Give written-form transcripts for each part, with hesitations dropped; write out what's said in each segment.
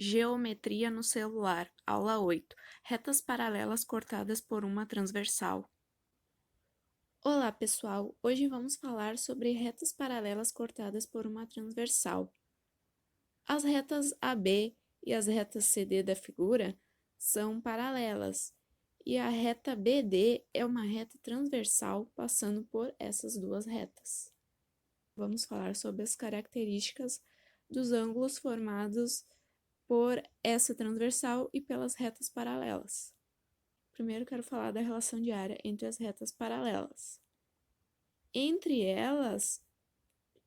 Geometria no celular, aula 8. Retas paralelas cortadas por uma transversal. Olá, pessoal! Hoje vamos falar sobre retas paralelas cortadas por uma transversal. As retas AB e as retas CD da figura são paralelas, e a reta BD é uma reta transversal passando por essas duas retas. Vamos falar sobre as características dos ângulos formados por essa transversal e pelas retas paralelas. Primeiro quero falar da relação de área entre as retas paralelas. Entre elas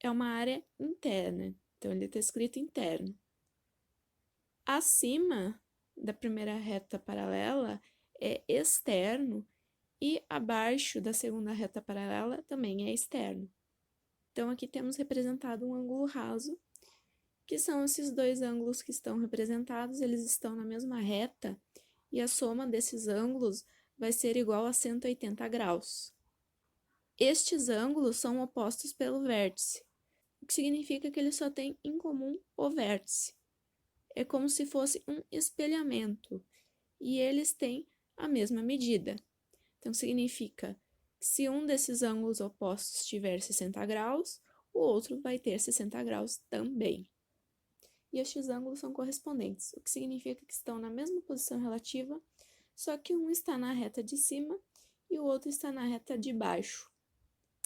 é uma área interna, então ele está escrito interno. Acima da primeira reta paralela é externo e abaixo da segunda reta paralela também é externo. Então aqui temos representado um ângulo raso, que são esses dois ângulos que estão representados, eles estão na mesma reta, e a soma desses ângulos vai ser igual a 180 graus. Estes ângulos são opostos pelo vértice, o que significa que eles só têm em comum o vértice. É como se fosse um espelhamento, e eles têm a mesma medida. Então, significa que se um desses ângulos opostos tiver 60 graus, o outro vai ter 60 graus também. E estes ângulos são correspondentes, o que significa que estão na mesma posição relativa, só que um está na reta de cima e o outro está na reta de baixo.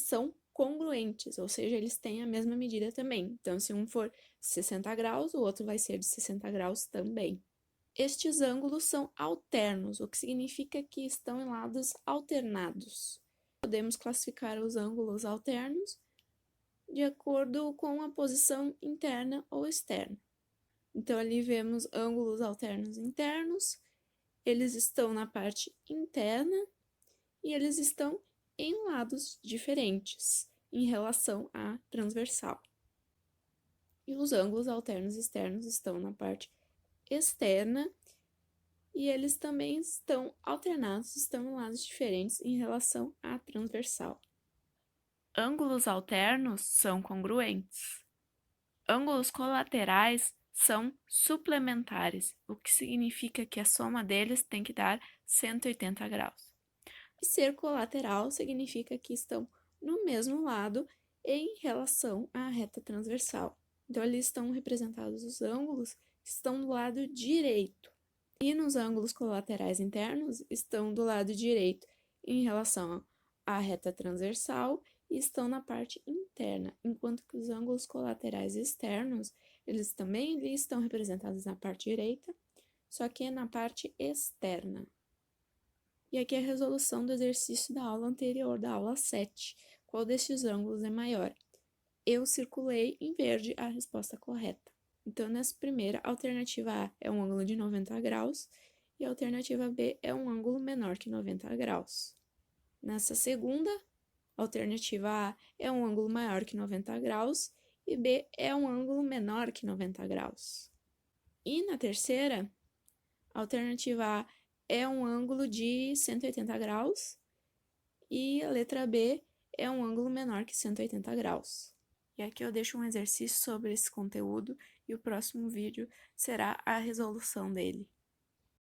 São congruentes, ou seja, eles têm a mesma medida também. Então, se um for 60 graus, o outro vai ser de 60 graus também. Estes ângulos são alternos, o que significa que estão em lados alternados. Podemos classificar os ângulos alternos de acordo com a posição interna ou externa. Então, ali vemos ângulos alternos internos, eles estão na parte interna e eles estão em lados diferentes em relação à transversal. E os ângulos alternos externos estão na parte externa e eles também estão alternados, estão em lados diferentes em relação à transversal. Ângulos alternos são congruentes. Ângulos colaterais são suplementares, o que significa que a soma deles tem que dar 180 graus. E ser colateral significa que estão no mesmo lado em relação à reta transversal. Então, ali estão representados os ângulos que estão do lado direito. E nos ângulos colaterais internos estão do lado direito em relação à reta transversal e estão na parte interna, enquanto que os ângulos colaterais externos, eles também estão representados na parte direita, só que é na parte externa. E aqui é a resolução do exercício da aula anterior, da aula 7. Qual destes ângulos é maior? Eu circulei em verde a resposta correta. Então, nessa primeira, a alternativa A é um ângulo de 90 graus e a alternativa B é um ângulo menor que 90 graus. Nessa segunda, a alternativa A é um ângulo maior que 90 graus e B é um ângulo menor que 90 graus. E na terceira, a alternativa A é um ângulo de 180 graus e a letra B é um ângulo menor que 180 graus. E aqui eu deixo um exercício sobre esse conteúdo e o próximo vídeo será a resolução dele.